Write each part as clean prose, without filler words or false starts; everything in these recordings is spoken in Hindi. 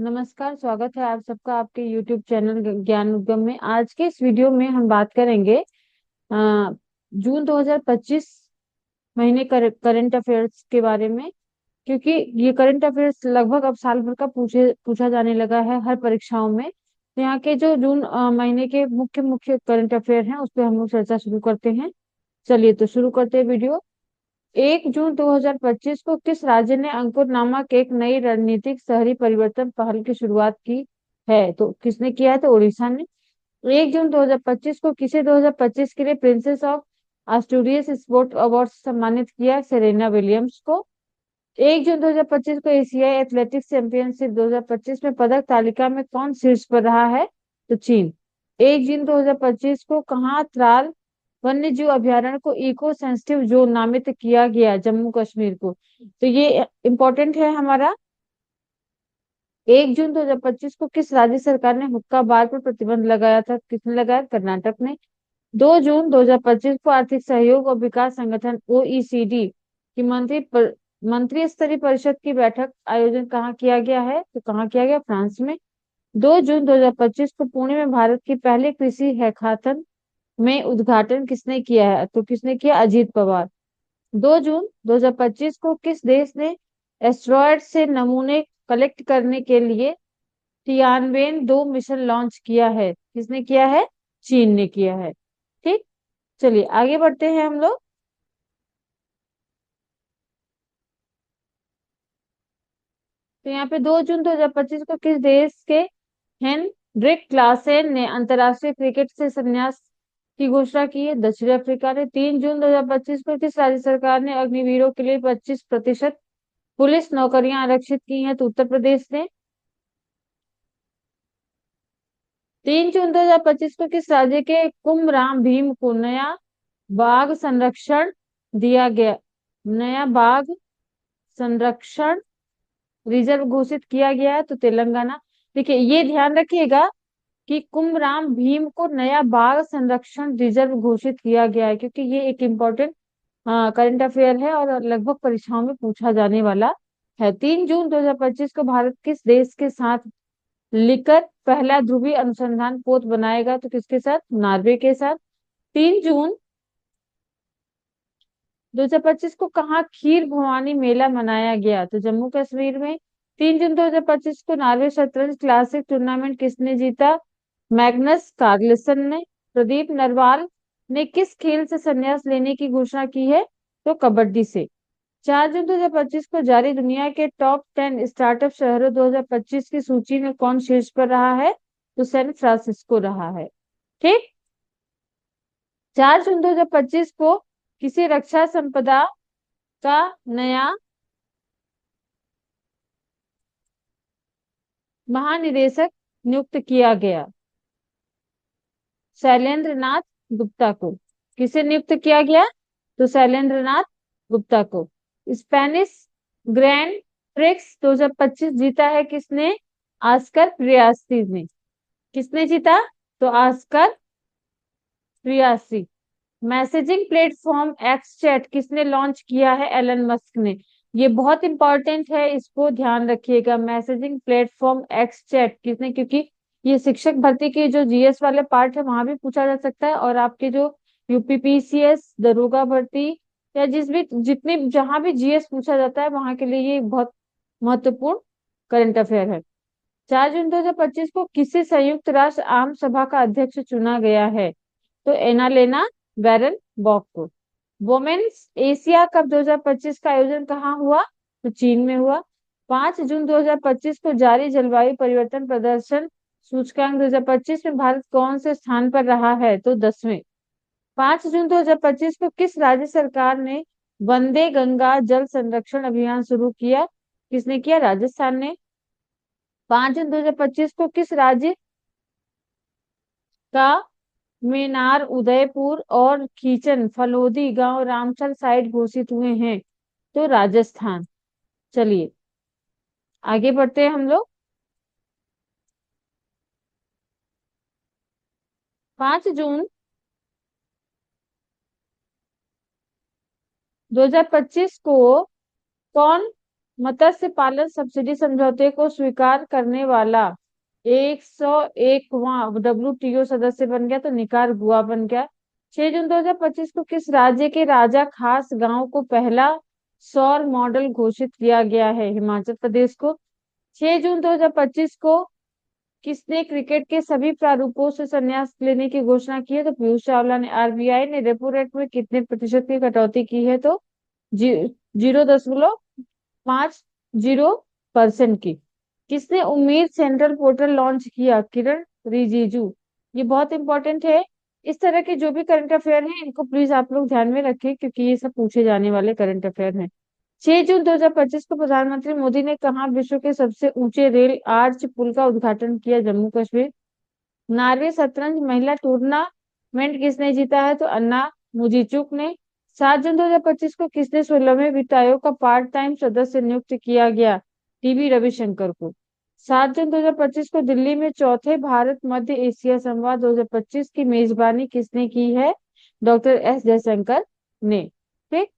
नमस्कार, स्वागत है आप सबका आपके YouTube चैनल ज्ञान उद्गम में। आज के इस वीडियो में हम बात करेंगे जून 2025 महीने करंट अफेयर्स के बारे में। क्योंकि ये करंट अफेयर्स लगभग अब साल भर का पूछा जाने लगा है हर परीक्षाओं में। तो यहाँ के जो जून महीने के मुख्य मुख्य करंट अफेयर हैं उस पर हम लोग चर्चा शुरू करते हैं। चलिए तो शुरू करते हैं वीडियो। 1 जून 2025 को किस राज्य ने अंकुर नामक एक नई रणनीतिक शहरी परिवर्तन पहल की शुरुआत की है? तो किसने किया है? तो उड़ीसा ने। 1 जून 2025 को किसे 2025 के लिए princess of Asturias sport award से सम्मानित किया? सेरेना विलियम्स को। 1 जून 2025 को एशियाई एथलेटिक्स चैंपियनशिप 2025 में पदक तालिका में कौन शीर्ष पर रहा है? तो चीन। 1 जून 2025 को कहाँ त्राल वन्य जीव अभयारण्य को इको सेंसिटिव जोन नामित किया गया? जम्मू कश्मीर को। तो ये इम्पोर्टेंट है हमारा। 1 जून 2025 को किस राज्य सरकार ने हुक्का बार पर प्रतिबंध लगाया था? किसने लगाया? कर्नाटक ने। 2 जून 2025 को आर्थिक सहयोग और विकास संगठन OECD की मंत्री स्तरीय परिषद की बैठक आयोजन कहाँ किया गया है? तो कहाँ किया गया? फ्रांस में। 2 जून 2025 को पुणे में भारत की पहले कृषि हैकाथन में उद्घाटन किसने किया है? तो किसने किया? अजीत पवार। 2 जून 2025 को किस देश ने एस्ट्रॉयड से नमूने कलेक्ट करने के लिए तियानवेन 2 मिशन लॉन्च किया है? किसने किया है? चीन ने किया है। ठीक। चलिए आगे बढ़ते हैं हम लोग। तो यहाँ पे 2 जून 2025 को किस देश के हेनरिक क्लासेन ने अंतरराष्ट्रीय क्रिकेट से संन्यास की घोषणा की है? दक्षिण अफ्रीका ने। 3 जून 2025 को किस राज्य सरकार ने अग्निवीरों के लिए 25% पुलिस नौकरियां आरक्षित की हैं? तो उत्तर प्रदेश ने। 3 जून 2025 को किस राज्य के कुमराम भीम को बाघ संरक्षण दिया गया नया बाघ संरक्षण रिजर्व घोषित किया गया है? तो तेलंगाना। देखिए ये ध्यान रखिएगा कि कुमराम भीम को नया बाघ संरक्षण रिजर्व घोषित किया गया है, क्योंकि ये एक इम्पोर्टेंट करंट अफेयर है और लगभग परीक्षाओं में पूछा जाने वाला है। 3 जून 2025 को भारत किस देश के साथ लिकर पहला ध्रुवीय अनुसंधान पोत बनाएगा? तो किसके साथ? नॉर्वे के साथ। 3 जून 2025 को कहाँ खीर भवानी मेला मनाया गया? तो जम्मू कश्मीर में। 3 जून 2025 को नॉर्वे शतरंज क्लासिक टूर्नामेंट किसने जीता? मैग्नस कार्लसन ने। प्रदीप नरवाल ने किस खेल से संन्यास लेने की घोषणा की है? तो कबड्डी से। 4 जून 2025 को जारी दुनिया के टॉप 10 स्टार्टअप शहरों 2025 की सूची में कौन शीर्ष पर रहा है? तो सैन फ्रांसिस्को रहा है। ठीक। 4 जून 2025 को किसी रक्षा संपदा का नया महानिदेशक नियुक्त किया गया? शैलेंद्र नाथ गुप्ता को। किसे नियुक्त किया गया? तो शैलेंद्र नाथ गुप्ता को। स्पेनिश ग्रैंड प्रिक्स 2025 जीता है किसने? आस्कर प्रियासी ने। किसने जीता? तो आस्कर प्रियासी। मैसेजिंग प्लेटफॉर्म एक्स चैट किसने लॉन्च किया है? एलन मस्क ने। ये बहुत इंपॉर्टेंट है, इसको ध्यान रखिएगा। मैसेजिंग प्लेटफॉर्म एक्स चैट किसने? क्योंकि ये शिक्षक भर्ती के जो जीएस वाले पार्ट है वहां भी पूछा जा सकता है, और आपके जो यूपीपीसीएस दरोगा भर्ती या जिस भी जितने जहां भी जीएस पूछा जाता है वहां के लिए ये बहुत महत्वपूर्ण करंट अफेयर है। 4 जून 2025 को किसी संयुक्त राष्ट्र आम सभा का अध्यक्ष चुना गया है? तो एनालेना बैरन बॉक को। वुमेन्स एशिया कप 2025 का आयोजन कहाँ हुआ? तो चीन में हुआ। 5 जून 2025 को जारी जलवायु परिवर्तन प्रदर्शन सूचकांक 2025 में भारत कौन से स्थान पर रहा है? तो 10वें। 5 जून 2025 को किस राज्य सरकार ने वंदे गंगा जल संरक्षण अभियान शुरू किया? किसने किया? राजस्थान ने। 5 जून 2025 को किस राज्य का मेनार उदयपुर और खीचन फलोदी गांव रामसर साइट घोषित हुए हैं? तो राजस्थान। चलिए आगे बढ़ते हैं हम लोग। 5 जून 2025 को कौन मत्स्य पालन सब्सिडी समझौते को स्वीकार करने वाला 101वां WTO सदस्य बन गया, तो निकारागुआ बन गया। 6 जून 2025 को किस राज्य के राजा खास गांव को पहला सौर मॉडल घोषित किया गया है? हिमाचल प्रदेश को। 6 जून 2025 को किसने क्रिकेट के सभी प्रारूपों से संन्यास लेने की घोषणा की है? तो पीयूष चावला ने। RBI ने रेपो रेट में कितने प्रतिशत की कटौती की है? तो 0.50% की। किसने उम्मीद सेंट्रल पोर्टल लॉन्च किया? किरण रिजिजू। ये बहुत इंपॉर्टेंट है। इस तरह के जो भी करंट अफेयर हैं इनको प्लीज आप लोग ध्यान में रखें, क्योंकि ये सब पूछे जाने वाले करंट अफेयर हैं। 6 जून 2025 को प्रधानमंत्री मोदी ने कहा विश्व के सबसे ऊंचे रेल आर्च पुल का उद्घाटन किया? जम्मू कश्मीर। नॉर्वे शतरंज महिला टूर्नामेंट किसने जीता है? तो अन्ना मुजीचुक ने। 7 जून 2025 को किसने 16वें वित्त आयोग का पार्ट टाइम सदस्य नियुक्त किया गया? टीवी रविशंकर को। 7 जून 2025 को दिल्ली में चौथे भारत मध्य एशिया संवाद 2025 की मेजबानी किसने की है? डॉक्टर एस जयशंकर ने। ठीक।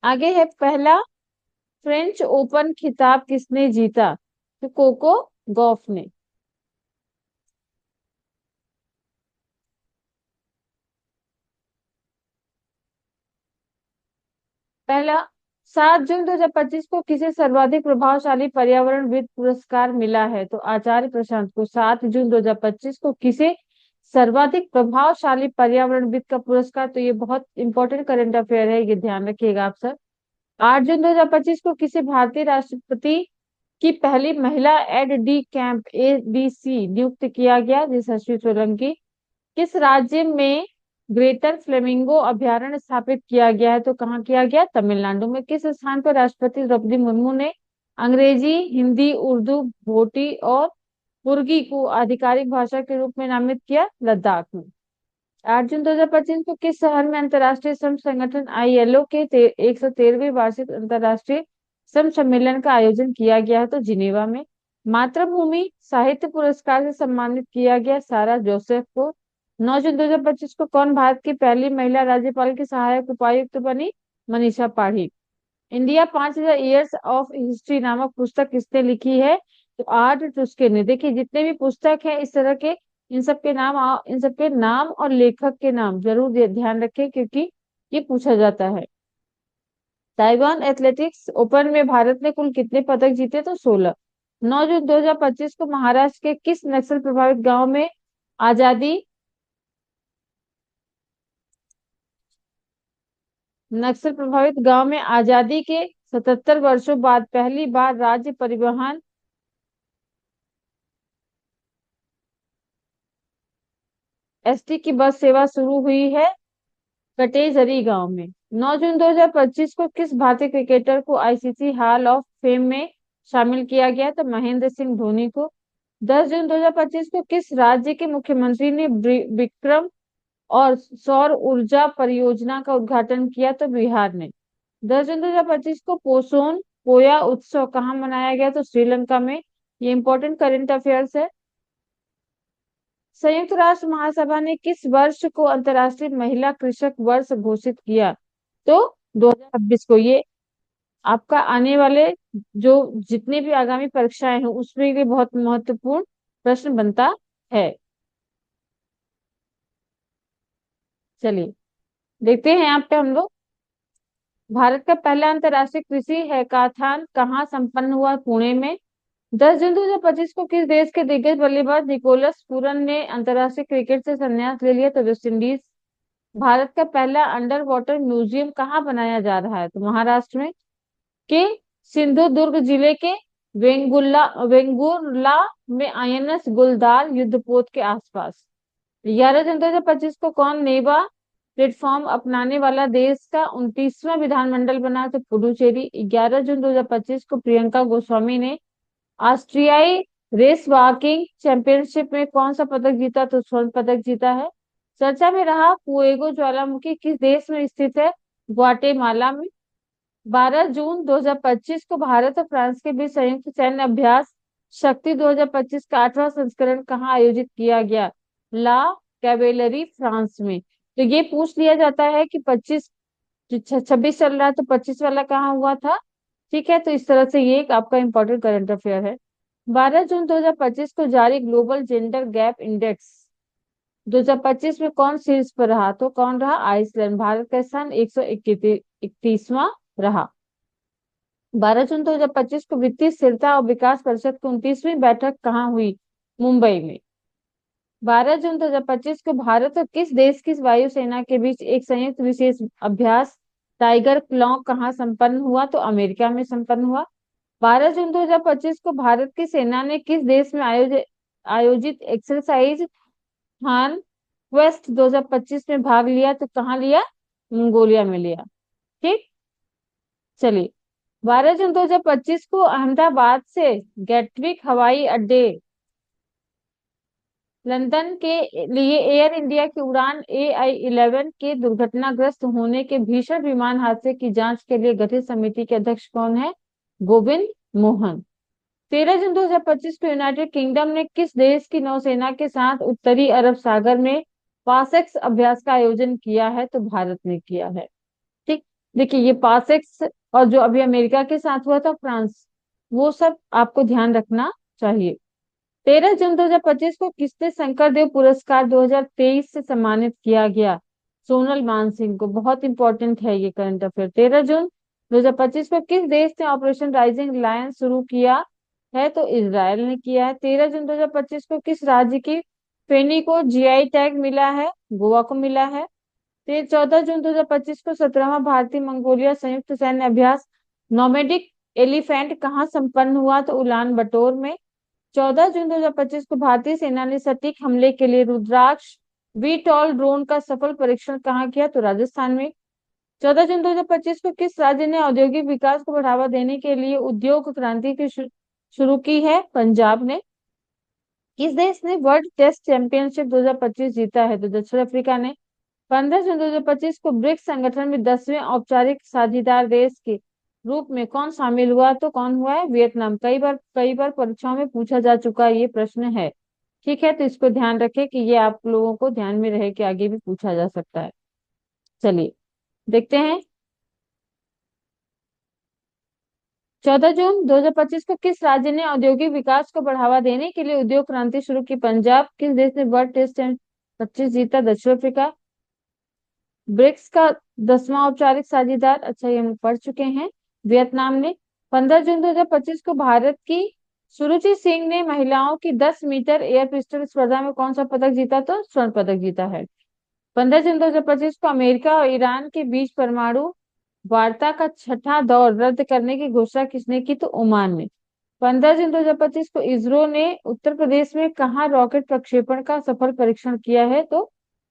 आगे है, पहला फ्रेंच ओपन खिताब किसने जीता? तो कोको गॉफ ने। पहला, 7 जून 2025 को किसे सर्वाधिक प्रभावशाली पर्यावरणविद पुरस्कार मिला है? तो आचार्य प्रशांत को। 7 जून 2025 को किसे सर्वाधिक प्रभावशाली पर्यावरणविद का पुरस्कार? तो ये बहुत इंपॉर्टेंट करंट अफेयर है, ये ध्यान रखिएगा आप सब। 8 जून 2025 को किसे भारतीय राष्ट्रपति की पहली महिला एड डी कैंप ADC नियुक्त किया गया? यशस्वी सोलंकी। किस राज्य में ग्रेटर फ्लेमिंगो अभयारण्य स्थापित किया गया है? तो कहाँ किया गया? तमिलनाडु में। किस स्थान पर राष्ट्रपति द्रौपदी मुर्मू ने अंग्रेजी, हिंदी, उर्दू, भोटी और पुर्गी को आधिकारिक भाषा के रूप में नामित किया? लद्दाख में। 8 जून 2025 को किस शहर में अंतर्राष्ट्रीय श्रम संगठन ILO के 113वें वार्षिक अंतर्राष्ट्रीय श्रम सम्मेलन का आयोजन किया गया है? तो जिनेवा में। मातृभूमि साहित्य पुरस्कार से सम्मानित किया गया सारा जोसेफ को। 9 जून 2025 को कौन भारत की पहली महिला राज्यपाल की सहायक उपायुक्त बनी? मनीषा पाठी। इंडिया 5000 ईयर्स ऑफ हिस्ट्री नामक पुस्तक किसने लिखी है? तो आर्ट टुस्के ने। देखिए जितने भी पुस्तक है इस तरह के, इन सब के नाम और लेखक के नाम जरूर ध्यान रखें, क्योंकि ये पूछा जाता है। ताइवान एथलेटिक्स ओपन में भारत ने कुल कितने पदक जीते? तो 16। 9 जून 2025 को महाराष्ट्र के किस नक्सल प्रभावित गांव में आजादी नक्सल प्रभावित गांव में आजादी के 77 वर्षों बाद पहली बार राज्य परिवहन ST की बस सेवा शुरू हुई है? कटेजरी गांव में। 9 जून 2025 को किस भारतीय क्रिकेटर को ICC हॉल ऑफ फेम में शामिल किया गया? तो महेंद्र सिंह धोनी को। 10 जून 2025 को किस राज्य के मुख्यमंत्री ने विक्रम और सौर ऊर्जा परियोजना का उद्घाटन किया? तो बिहार ने। 10 जून 2025 को पोसोन पोया उत्सव कहाँ मनाया गया? तो श्रीलंका में। ये इंपॉर्टेंट करंट अफेयर्स है। संयुक्त राष्ट्र महासभा ने किस वर्ष को अंतर्राष्ट्रीय महिला कृषक वर्ष घोषित किया? तो 2026 को। ये आपका आने वाले जो जितने भी आगामी परीक्षाएं हैं उसमें ये बहुत महत्वपूर्ण प्रश्न बनता है। चलिए देखते हैं यहाँ पे हम लोग। भारत का पहला अंतर्राष्ट्रीय कृषि हैकाथॉन कहाँ संपन्न हुआ? पुणे में। 10 जून 2025 को किस देश के दिग्गज बल्लेबाज निकोलस पूरन ने अंतर्राष्ट्रीय क्रिकेट से संन्यास ले लिया? तो वेस्ट इंडीज। भारत का पहला अंडर वाटर म्यूजियम कहाँ बनाया जा रहा है? तो महाराष्ट्र में। के सिंधुदुर्ग जिले के वेंगुर्ला में INS गुलदार युद्धपोत के आसपास। 11 जून 2025 को कौन नेवा प्लेटफॉर्म अपनाने वाला देश का 29वां विधानमंडल बना? तो पुडुचेरी। 11 जून 2025 को प्रियंका गोस्वामी ने ऑस्ट्रियाई रेस वॉकिंग चैंपियनशिप में कौन सा पदक जीता? तो स्वर्ण पदक जीता है। चर्चा में रहा फुएगो ज्वालामुखी किस देश में स्थित है? ग्वाटेमाला में। 12 जून 2025 को भारत और फ्रांस के बीच संयुक्त सैन्य अभ्यास शक्ति 2025 का 8वां संस्करण कहाँ आयोजित किया गया? ला कैवेलरी फ्रांस में। तो ये पूछ लिया जाता है कि 26 26 चल रहा है तो 25 वाला कहाँ हुआ था? ठीक है, तो इस तरह से ये एक आपका इंपॉर्टेंट करंट अफेयर है। 12 जून 2025 को जारी ग्लोबल जेंडर गैप इंडेक्स 2025 में कौन शीर्ष पर रहा? तो कौन रहा? आइसलैंड। भारत का स्थान 131वां रहा। 12 जून 2025 को वित्तीय स्थिरता और विकास परिषद की 29वीं बैठक कहाँ हुई? मुंबई में। 12 जून 2025 को भारत और किस देश की वायुसेना के बीच एक संयुक्त विशेष अभ्यास टाइगर क्लॉ कहाँ संपन्न हुआ? तो अमेरिका में संपन्न हुआ। 12 जून 2025 को भारत की सेना ने किस देश में आयोजित एक्सरसाइज खान क्वेस्ट 2025 में भाग लिया? तो कहाँ लिया? मंगोलिया में लिया। ठीक, चलिए। 12 जून 2025 को अहमदाबाद से गैटविक हवाई अड्डे लंदन के लिए एयर इंडिया की उड़ान AI-11 के दुर्घटनाग्रस्त होने के भीषण विमान हादसे की जांच के लिए गठित समिति के अध्यक्ष कौन है? गोविंद मोहन। 13 जून 2025 को यूनाइटेड किंगडम ने किस देश की नौसेना के साथ उत्तरी अरब सागर में पासेक्स अभ्यास का आयोजन किया है? तो भारत ने किया है। ठीक, देखिए ये पासेक्स और जो अभी अमेरिका के साथ हुआ था फ्रांस, वो सब आपको ध्यान रखना चाहिए। 13 जून 2025 को किसने शंकरदेव पुरस्कार 2023 से सम्मानित किया गया? सोनल मानसिंह को। बहुत इंपॉर्टेंट है ये करंट अफेयर। 13 जून 2025 को किस देश ने ऑपरेशन राइजिंग लायन शुरू किया है? तो इजराइल ने किया है। 13 जून 2025 को किस राज्य की फेनी को GI टैग मिला है? गोवा को मिला है। 14 जून 2025 को 17वां भारतीय मंगोलिया संयुक्त सैन्य अभ्यास नोमेडिक एलिफेंट कहाँ संपन्न हुआ? तो उलान बटोर में। 14 जून 2025 को भारतीय सेना ने सटीक हमले के लिए रुद्राक्ष VTOL ड्रोन का सफल परीक्षण कहाँ किया? तो राजस्थान में। 14 जून 2025 को किस राज्य ने औद्योगिक विकास को बढ़ावा देने के लिए उद्योग क्रांति की शुरू की है? पंजाब ने। किस देश ने वर्ल्ड टेस्ट चैंपियनशिप 2025 जीता है? तो दक्षिण अफ्रीका ने। 15 जून 2025 को ब्रिक्स संगठन में 10वें औपचारिक साझेदार देश के रूप में कौन शामिल हुआ? तो कौन हुआ है? वियतनाम। कई बार परीक्षाओं में पूछा जा चुका ये प्रश्न है। ठीक है, तो इसको ध्यान रखें कि ये आप लोगों को ध्यान में रहे कि आगे भी पूछा जा सकता है। चलिए देखते हैं। 14 जून 2025 को किस राज्य ने औद्योगिक विकास को बढ़ावा देने के लिए उद्योग क्रांति शुरू की? पंजाब। किस देश ने वर्ल्ड टेस्ट 25 जीता? दक्षिण अफ्रीका। ब्रिक्स का 10वां औपचारिक साझेदार, अच्छा ये हम पढ़ चुके हैं, वियतनाम ने। 15 जून 2025 को भारत की सुरुचि सिंह ने महिलाओं की 10 मीटर एयर पिस्टल स्पर्धा में कौन सा पदक जीता? तो स्वर्ण पदक जीता है। 15 जून 2025 को अमेरिका और ईरान के बीच परमाणु वार्ता का छठा दौर रद्द करने की घोषणा किसने की? तो ओमान ने। 15 जून 2025 को इसरो ने उत्तर प्रदेश में कहाँ रॉकेट प्रक्षेपण का सफल परीक्षण किया है? तो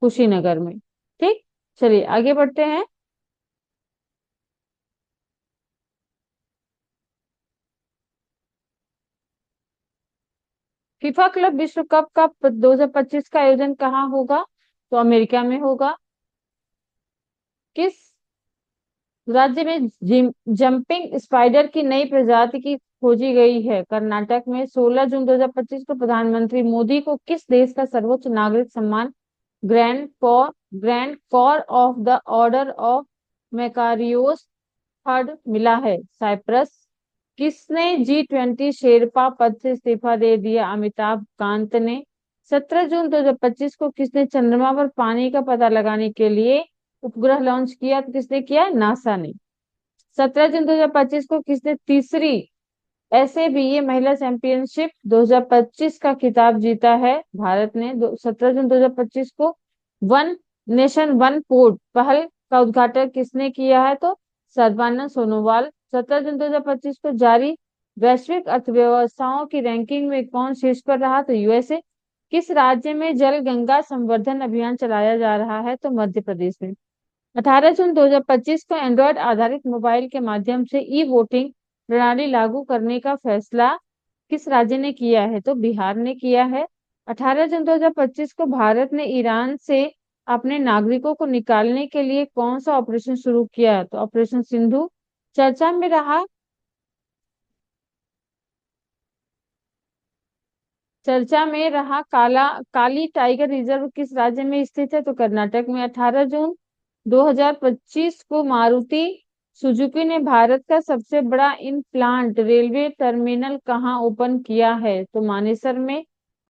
कुशीनगर में। ठीक, चलिए आगे बढ़ते हैं। फीफा क्लब विश्व कप का 2025 का आयोजन कहाँ होगा? तो अमेरिका में होगा। किस राज्य में जंपिंग स्पाइडर की नई प्रजाति की खोजी गई है? कर्नाटक में। 16 जून 2025 को प्रधानमंत्री मोदी को किस देश का सर्वोच्च नागरिक सम्मान grand collar of the order of Makarios third मिला है? साइप्रस। किसने G20 शेरपा पद से इस्तीफा दे दिया? अमिताभ कांत ने। 17 जून 2025 को किसने चंद्रमा पर पानी का पता लगाने के लिए उपग्रह लॉन्च किया? तो किसने किया? नासा ने। 17 जून 2025 को किसने तीसरी SABA महिला चैंपियनशिप 2025 का खिताब जीता है? भारत ने। 17 जून 2025 को वन नेशन वन पोर्ट पहल का उद्घाटन किसने किया है? तो सर्बानंद सोनोवाल। 17 जून 2025 को जारी वैश्विक अर्थव्यवस्थाओं की रैंकिंग में कौन शीर्ष पर रहा? तो USA। किस राज्य में जल गंगा संवर्धन अभियान चलाया जा रहा है? तो मध्य प्रदेश में। 18 जून 2025 को एंड्रॉयड आधारित मोबाइल के माध्यम से वोटिंग प्रणाली लागू करने का फैसला किस राज्य ने किया है? तो बिहार ने किया है। 18 जून 2025 को भारत ने ईरान से अपने नागरिकों को निकालने के लिए कौन सा ऑपरेशन शुरू किया? तो ऑपरेशन सिंधु। चर्चा में रहा काली टाइगर रिजर्व किस राज्य में स्थित है? तो कर्नाटक में। 18 जून 2025 को मारुति सुजुकी ने भारत का सबसे बड़ा इन प्लांट रेलवे टर्मिनल कहाँ ओपन किया है? तो मानेसर में,